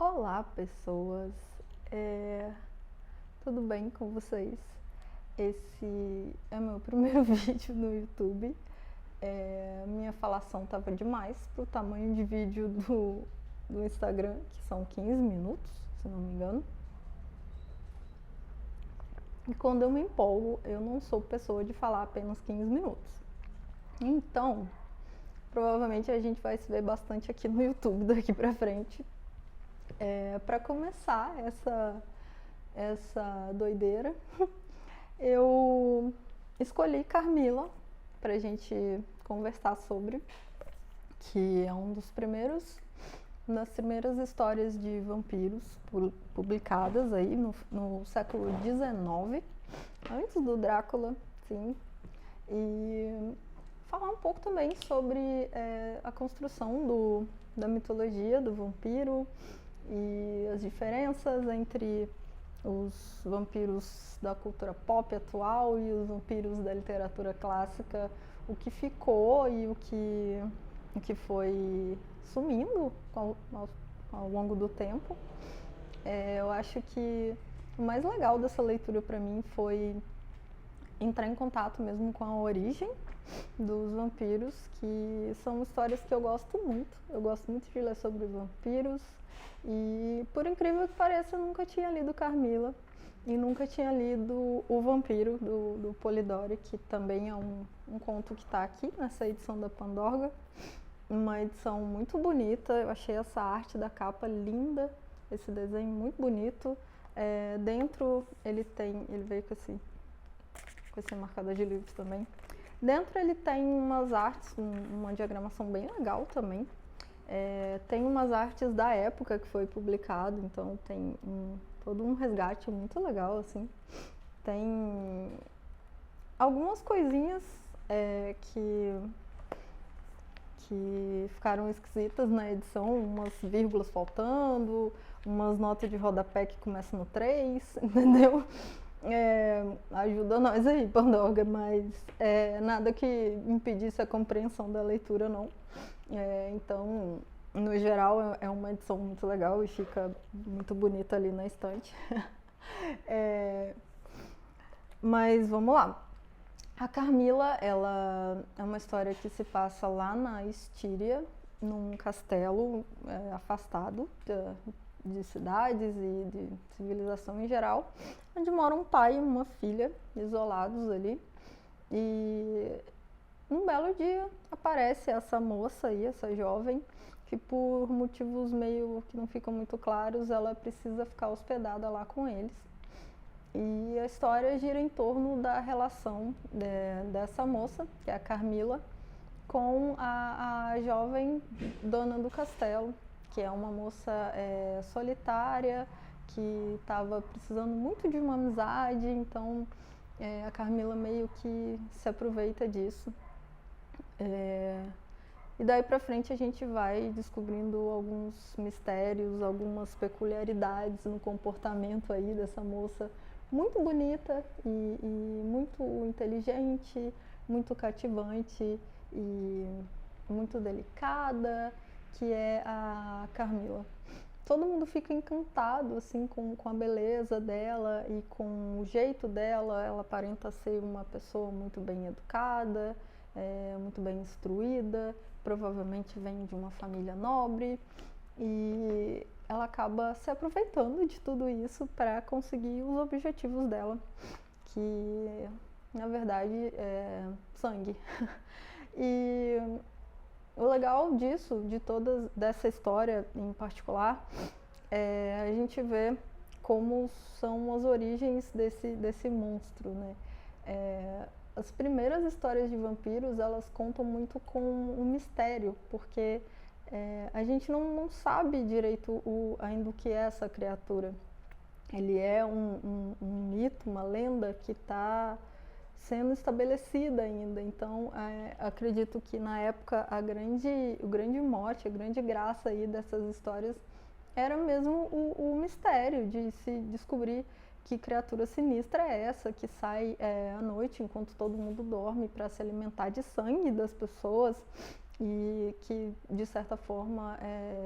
Olá, pessoas! É, Tudo bem com vocês? Esse é meu primeiro vídeo no YouTube. Minha falação tava demais pro tamanho de vídeo do Instagram, que são 15 minutos, se não me engano. E quando eu me empolgo, eu não sou pessoa de falar apenas 15 minutos. Então, provavelmente a gente vai se ver bastante aqui no YouTube daqui pra frente. Para começar essa doideira, eu escolhi Carmila pra gente conversar sobre, que é uma das primeiras histórias de vampiros publicadas aí no século XIX, antes do Drácula, sim. E falar um pouco também sobre a construção da mitologia do vampiro e as diferenças entre os vampiros da cultura pop atual e os vampiros da literatura clássica, o que ficou e o que foi sumindo ao longo do tempo. Eu acho que o mais legal dessa leitura para mim foi entrar em contato mesmo com a origem dos vampiros, que são histórias que eu gosto muito. Eu gosto muito de ler sobre vampiros e, por incrível que pareça, eu nunca tinha lido Carmila e nunca tinha lido O Vampiro, do Polidori, que também é um conto que está aqui nessa edição da Pandorga. Uma edição muito bonita, eu achei essa arte da capa linda, esse desenho muito bonito. Dentro ele veio com esse marcador de livros também. Dentro ele tem umas artes, uma diagramação bem legal também. Tem umas artes da época que foi publicado, então tem todo um resgate muito legal, assim. Tem algumas coisinhas que ficaram esquisitas na edição, umas vírgulas faltando, umas notas de rodapé que começam no 3, entendeu? Ajuda nós aí, Pandorga, mas nada que impedisse a compreensão da leitura, não. Então, no geral, é uma edição muito legal e fica muito bonita ali na estante. Mas vamos lá. A Carmila, ela é uma história que se passa lá na Estíria, num castelo afastado de cidades e de civilização em geral, onde mora um pai e uma filha isolados ali. E num belo dia aparece essa moça aí, essa jovem, que por motivos meio que não ficam muito claros, ela precisa ficar hospedada lá com eles. E a história gira em torno da relação dessa moça, que é a Carmila, com a jovem dona do castelo, que é uma moça solitária, que estava precisando muito de uma amizade, então a Carmila meio que se aproveita disso. E daí pra frente a gente vai descobrindo alguns mistérios, algumas peculiaridades no comportamento aí dessa moça muito bonita e muito inteligente, muito cativante e muito delicada, que é a Carmila. Todo mundo fica encantado assim com a beleza dela e com o jeito dela. Ela aparenta ser uma pessoa muito bem educada, muito bem instruída, provavelmente vem de uma família nobre, e ela acaba se aproveitando de tudo isso para conseguir os objetivos dela, que na verdade é sangue. E o legal disso, dessa história em particular, a gente vê como são as origens desse monstro, né? As primeiras histórias de vampiros, elas contam muito com o mistério, porque a gente não sabe direito ainda o que é essa criatura. Ele é um mito, uma lenda que está sendo estabelecida ainda. Então, acredito que na época o grande mote, a grande graça aí dessas histórias era mesmo o mistério de se descobrir que criatura sinistra é essa que sai à noite enquanto todo mundo dorme para se alimentar de sangue das pessoas e que, de certa forma,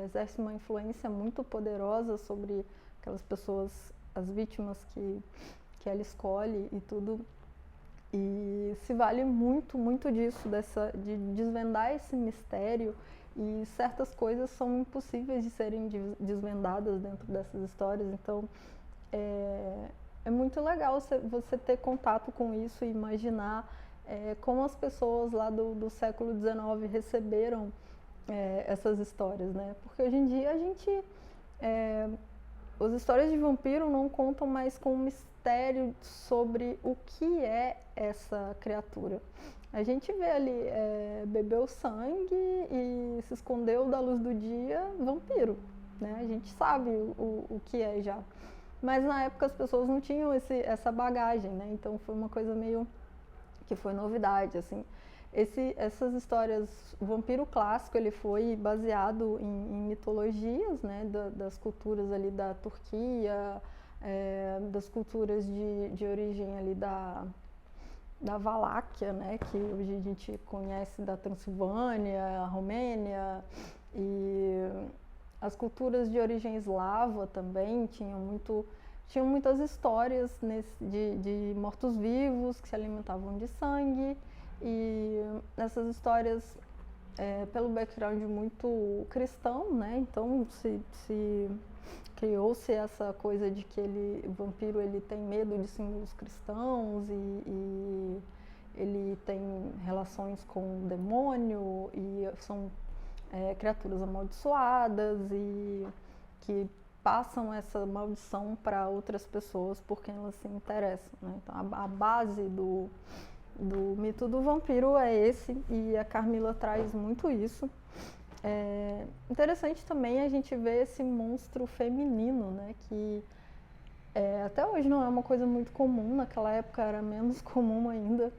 exerce uma influência muito poderosa sobre aquelas pessoas, as vítimas que ela escolhe e tudo. E se vale muito, muito disso, de desvendar esse mistério, e certas coisas são impossíveis de serem desvendadas dentro dessas histórias. Então, é muito legal você ter contato com isso e imaginar como as pessoas lá do século XIX receberam essas histórias, né? Porque hoje em dia as histórias de vampiro não contam mais com um mistério sobre o que é essa criatura. A gente vê ali, bebeu sangue e se escondeu da luz do dia, vampiro, né? A gente sabe o que é já. Mas na época as pessoas não tinham essa bagagem, né? Então foi uma coisa meio que foi novidade, assim. Essas histórias, o vampiro clássico, ele foi baseado em mitologias, né, das culturas ali da Turquia, das culturas de origem ali da Valáquia, né, que hoje a gente conhece da Transilvânia, Romênia, e as culturas de origem eslava também tinham muitas histórias de mortos-vivos que se alimentavam de sangue, e essas histórias, pelo background muito cristão, né, então se criou-se essa coisa de que o vampiro ele tem medo de símbolos cristãos e ele tem relações com o demônio e são criaturas amaldiçoadas e que passam essa maldição para outras pessoas por quem elas se interessam, né? Então a base do mito do vampiro é esse, e a Carmila traz muito isso. Interessante também a gente ver esse monstro feminino, né, que até hoje não é uma coisa muito comum, naquela época era menos comum ainda.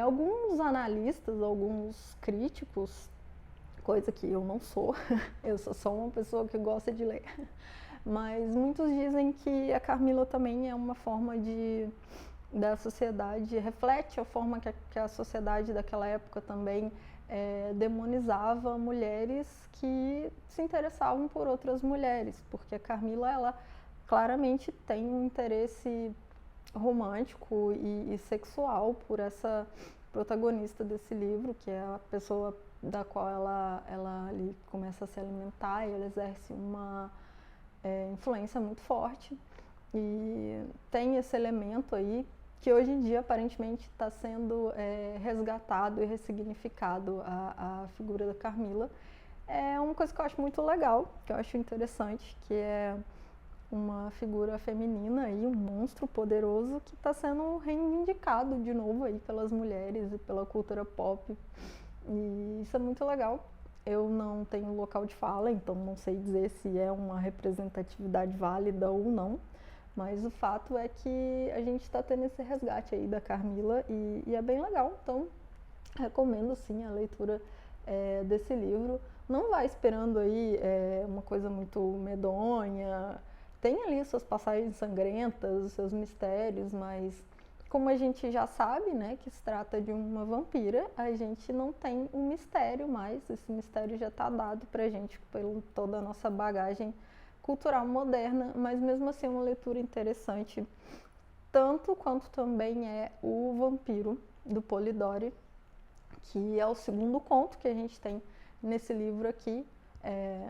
Alguns analistas, alguns críticos, coisa que eu não sou, eu sou só uma pessoa que gosta de ler, mas muitos dizem que a Carmila também é uma forma da sociedade, reflete a forma que a sociedade daquela época também demonizava mulheres que se interessavam por outras mulheres, porque a Carmila, ela claramente tem um interesse romântico e sexual por essa protagonista desse livro, que é a pessoa da qual ela ali começa a se alimentar, e ela exerce uma influência muito forte, e tem esse elemento aí que hoje em dia aparentemente está sendo resgatado e ressignificado, a figura da Carmila. É uma coisa que eu acho muito legal, que eu acho interessante, que é uma figura feminina e um monstro poderoso que está sendo reivindicado de novo aí pelas mulheres e pela cultura pop, e isso é muito legal. Eu não tenho local de fala, então não sei dizer se é uma representatividade válida ou não, mas o fato é que a gente está tendo esse resgate aí da Carmila, e é bem legal. Então recomendo sim a leitura desse livro. Não vai esperando aí uma coisa muito medonha, tem ali suas passagens sangrentas, os seus mistérios, mas como a gente já sabe, né, que se trata de uma vampira, a gente não tem um mistério mais, esse mistério já está dado pra gente por toda a nossa bagagem cultural moderna, mas mesmo assim é uma leitura interessante, tanto quanto também é o Vampiro, do Polidori, que é o segundo conto que a gente tem nesse livro aqui.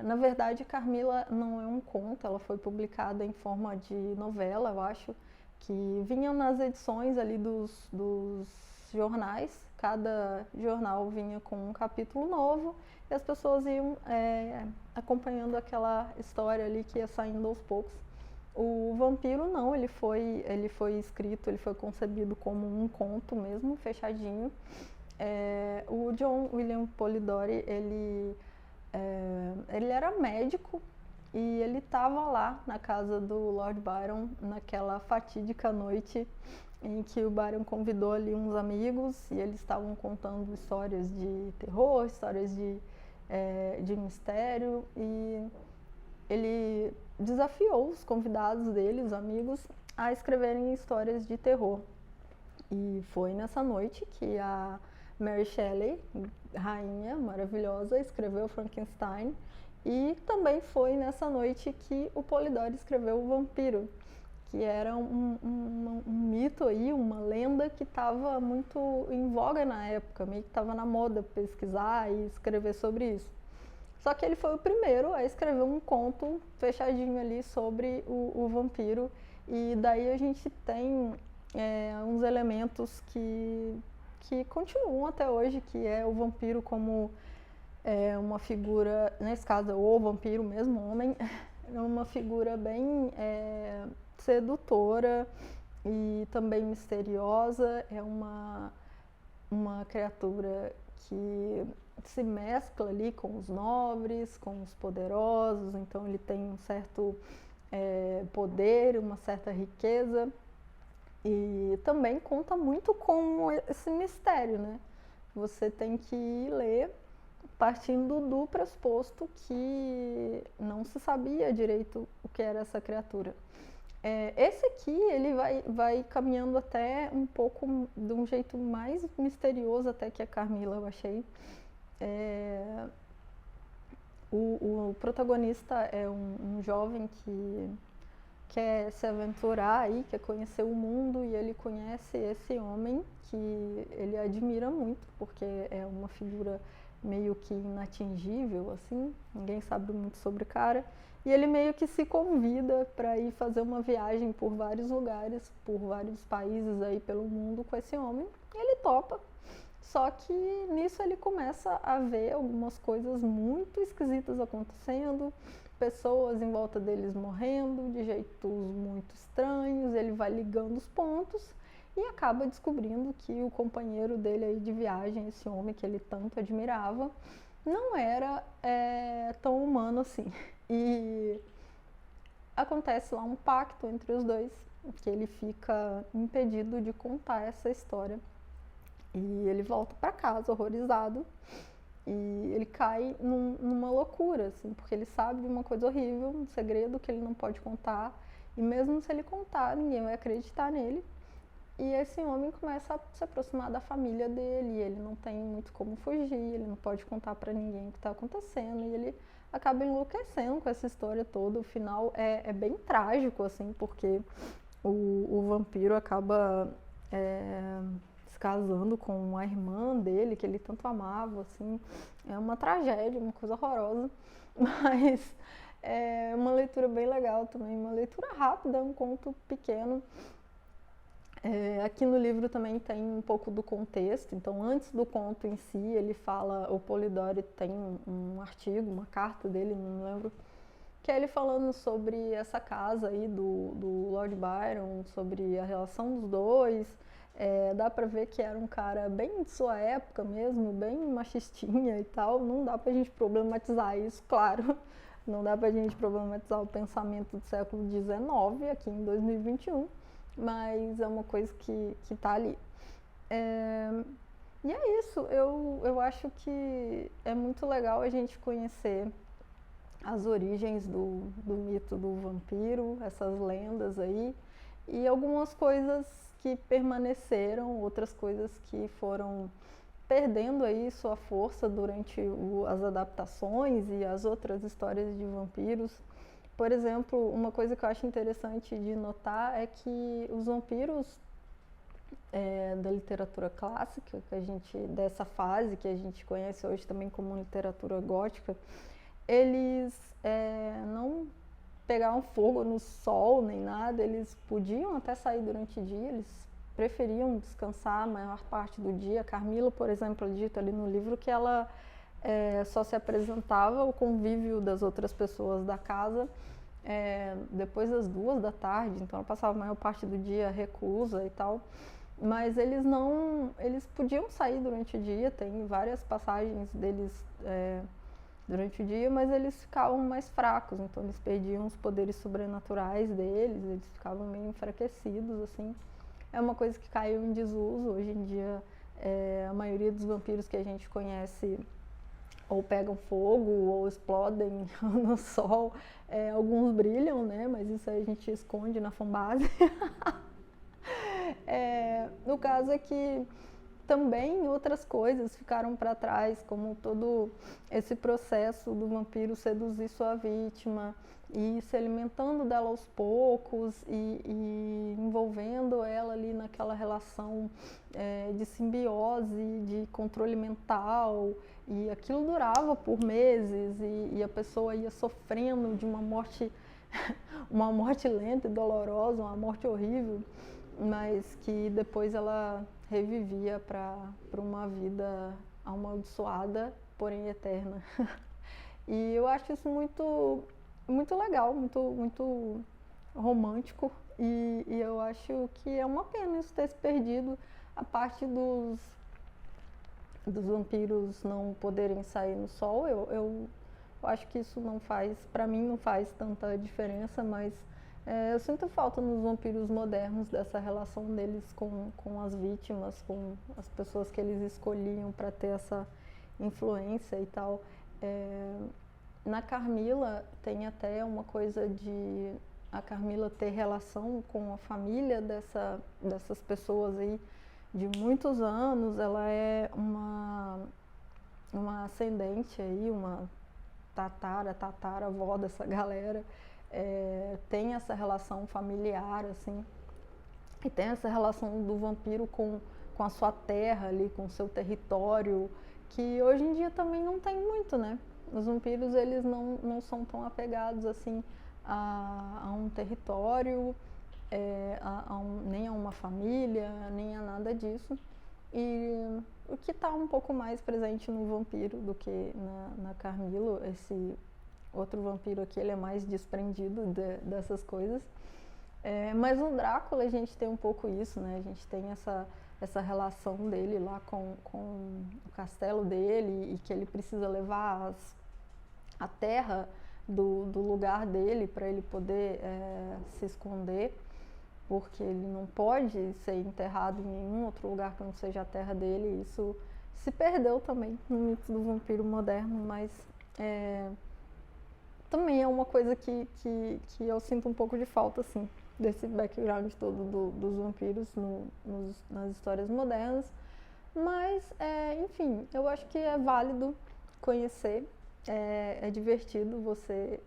Na verdade, Carmila não é um conto, ela foi publicada em forma de novela, eu acho, que vinham nas edições ali dos jornais. Cada jornal vinha com um capítulo novo e as pessoas iam acompanhando aquela história ali que ia saindo aos poucos. O Vampiro não, ele foi escrito, ele foi concebido como um conto mesmo, fechadinho. O John William Polidori, ele era médico e ele estava lá na casa do Lord Byron naquela fatídica noite em que o Byron convidou ali uns amigos e eles estavam contando histórias de terror, histórias de mistério, e ele desafiou os convidados dele, os amigos, a escreverem histórias de terror. E foi nessa noite que a Mary Shelley, rainha maravilhosa, escreveu Frankenstein, e também foi nessa noite que o Polidori escreveu O Vampiro, que era um mito aí, uma lenda que estava muito em voga na época, meio que estava na moda pesquisar e escrever sobre isso. Só que ele foi o primeiro a escrever um conto fechadinho ali sobre o vampiro, e daí a gente tem uns elementos que continuam até hoje, que é o vampiro como uma figura, nesse caso o vampiro mesmo, homem, é uma figura bem sedutora e também misteriosa, é uma criatura que se mescla ali com os nobres, com os poderosos, então ele tem um certo poder, uma certa riqueza, e também conta muito com esse mistério, né? Você tem que ler partindo do pressuposto que não se sabia direito o que era essa criatura. Esse aqui, ele vai caminhando até um pouco de um jeito mais misterioso até que a Carmila, eu achei. O protagonista é um jovem que quer se aventurar aí, quer conhecer o mundo, e ele conhece esse homem que ele admira muito, porque é uma figura meio que inatingível, assim, ninguém sabe muito sobre o cara, e ele meio que se convida para ir fazer uma viagem por vários lugares, por vários países aí pelo mundo com esse homem, e ele topa. Só que nisso ele começa a ver algumas coisas muito esquisitas acontecendo, pessoas em volta deles morrendo de jeitos muito estranhos, ele vai ligando os pontos e acaba descobrindo que o companheiro dele aí de viagem, esse homem que ele tanto admirava, não era tão humano assim. E acontece lá um pacto entre os dois, que ele fica impedido de contar essa história. E ele volta para casa horrorizado, e ele cai numa loucura, assim, porque ele sabe de uma coisa horrível, um segredo que ele não pode contar, e mesmo se ele contar, ninguém vai acreditar nele. E esse homem começa a se aproximar da família dele, e ele não tem muito como fugir, ele não pode contar para ninguém o que está acontecendo, e ele acaba enlouquecendo com essa história toda. O final é bem trágico, assim, porque o vampiro acaba se casando com a irmã dele, que ele tanto amava, assim. É uma tragédia, uma coisa horrorosa, mas é uma leitura bem legal também, uma leitura rápida, um conto pequeno. Aqui no livro também tem um pouco do contexto, então antes do conto em si, ele fala, o Polidori tem um artigo, uma carta dele, não lembro, que é ele falando sobre essa casa aí do Lord Byron, sobre a relação dos dois. Dá pra ver que era um cara bem de sua época mesmo, bem machistinha e tal, não dá pra gente problematizar isso, claro, não dá pra gente problematizar o pensamento do século XIX aqui em 2021, mas é uma coisa que tá ali. E é isso, eu acho que é muito legal a gente conhecer as origens do mito do vampiro, essas lendas aí, e algumas coisas que permaneceram, outras coisas que foram perdendo aí sua força durante as adaptações e as outras histórias de vampiros. Por exemplo, uma coisa que eu acho interessante de notar é que os vampiros da literatura clássica, dessa fase que a gente conhece hoje também como literatura gótica, eles não pegavam fogo no sol nem nada, eles podiam até sair durante o dia, eles preferiam descansar a maior parte do dia. Carmila, por exemplo, é dito ali no livro que ela só se apresentava ao convívio das outras pessoas da casa depois das 2 da tarde, então ela passava a maior parte do dia reclusa e tal. Mas eles podiam sair durante o dia, tem várias passagens deles durante o dia, mas eles ficavam mais fracos, então eles perdiam os poderes sobrenaturais deles, eles ficavam meio enfraquecidos, assim. É uma coisa que caiu em desuso. Hoje em dia, a maioria dos vampiros que a gente conhece ou pegam fogo ou explodem no sol. Alguns brilham, né? Mas isso aí a gente esconde na fanbase. No caso é que também outras coisas ficaram para trás, como todo esse processo do vampiro seduzir sua vítima e se alimentando dela aos poucos e envolvendo ela ali naquela relação de simbiose, de controle mental, e aquilo durava por meses e a pessoa ia sofrendo de uma morte lenta e dolorosa, uma morte horrível, mas que depois ela revivia para uma vida amaldiçoada, porém eterna. E eu acho isso muito legal, muito romântico, e eu acho que é uma pena isso ter se perdido, a parte dos vampiros não poderem sair no sol. Eu acho que isso não faz, pra mim não faz tanta diferença, mas eu sinto falta nos vampiros modernos dessa relação deles com as vítimas, com as pessoas que eles escolhiam para ter essa influência e tal. Na Carmila tem até uma coisa de a Carmila ter relação com a família dessas pessoas aí de muitos anos. Ela é uma ascendente aí, uma tataravó dessa galera. Tem essa relação familiar, assim, e tem essa relação do vampiro com a sua terra ali, com o seu território, que hoje em dia também não tem muito, né? Os vampiros, eles não são tão apegados, assim, a um território, nem a uma família, nem a nada disso. E o que está um pouco mais presente no vampiro do que na Carmila. Esse outro vampiro aqui, ele é mais desprendido dessas coisas. Mas no Drácula a gente tem um pouco isso, né? A gente tem essa relação dele lá com o castelo dele, e que ele precisa levar a terra do lugar dele para ele poder se esconder, porque ele não pode ser enterrado em nenhum outro lugar que não seja a terra dele. Isso se perdeu também no mito do vampiro moderno, mas também é uma coisa que eu sinto um pouco de falta, assim, desse background todo dos vampiros nas histórias modernas. Mas, enfim, eu acho que é válido conhecer, é divertido você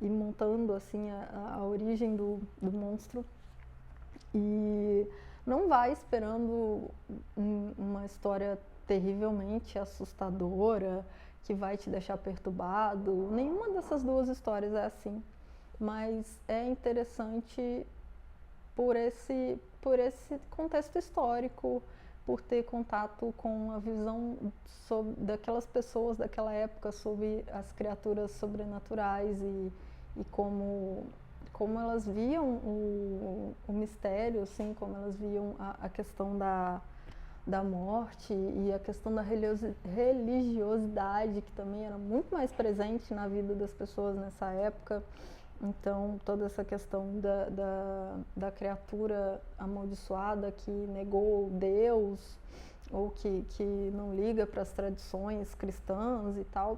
ir montando, assim, a origem do monstro. E não vai esperando uma história terrivelmente assustadora, que vai te deixar perturbado. Nenhuma dessas duas histórias é assim. Mas é interessante por esse contexto histórico, por ter contato com a visão daquelas pessoas daquela época sobre as criaturas sobrenaturais e como elas viam o mistério, assim, como elas viam a questão da morte e a questão da religiosidade, que também era muito mais presente na vida das pessoas nessa época. Então, toda essa questão da criatura amaldiçoada que negou Deus, ou que não liga para as tradições cristãs e tal,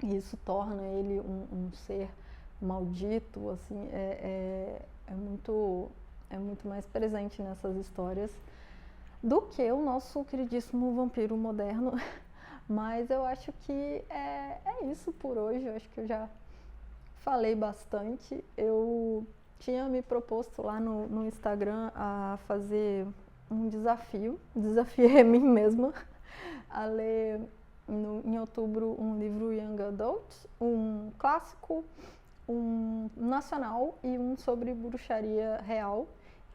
e isso torna ele um ser maldito, assim, é muito mais presente nessas histórias do que o nosso queridíssimo vampiro moderno. Mas eu acho que é isso por hoje. Eu acho que eu já falei bastante. Eu tinha me proposto lá no Instagram a fazer um desafio, desafiei a mim mesma a ler em outubro um livro Young Adult, um clássico, um nacional e um sobre bruxaria real.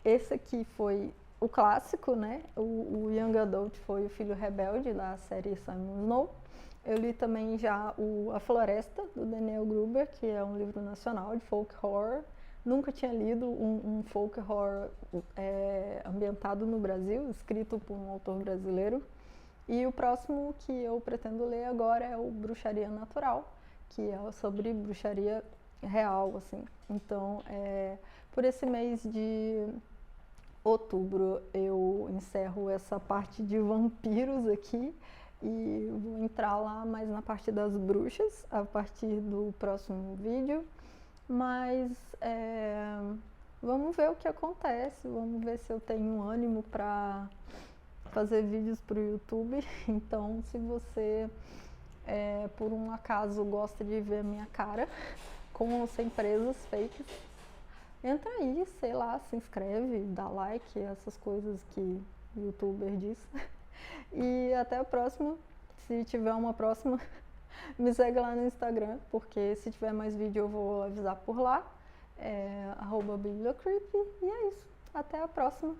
Esse aqui foi o clássico, né? O Young Adult foi O Filho Rebelde, da série Simon Snow. Eu li também já A Floresta, do Daniel Gruber, que é um livro nacional de folk horror. Nunca tinha lido um folk horror ambientado no Brasil, escrito por um autor brasileiro. E o próximo que eu pretendo ler agora é o Bruxaria Natural, que é sobre bruxaria real, assim. Então, por esse mês de outubro eu encerro essa parte de vampiros aqui e vou entrar lá mais na parte das bruxas a partir do próximo vídeo. Mas vamos ver o que acontece, vamos ver se eu tenho ânimo para fazer vídeos pro YouTube. Então, se você, por um acaso, gosta de ver a minha cara com ou sem presas fakes, entra aí, sei lá, se inscreve, dá like, essas coisas que o youtuber diz. E até a próxima. Se tiver uma próxima, me segue lá no Instagram, porque se tiver mais vídeo eu vou avisar por lá. @bibliocreep. E é isso. Até a próxima.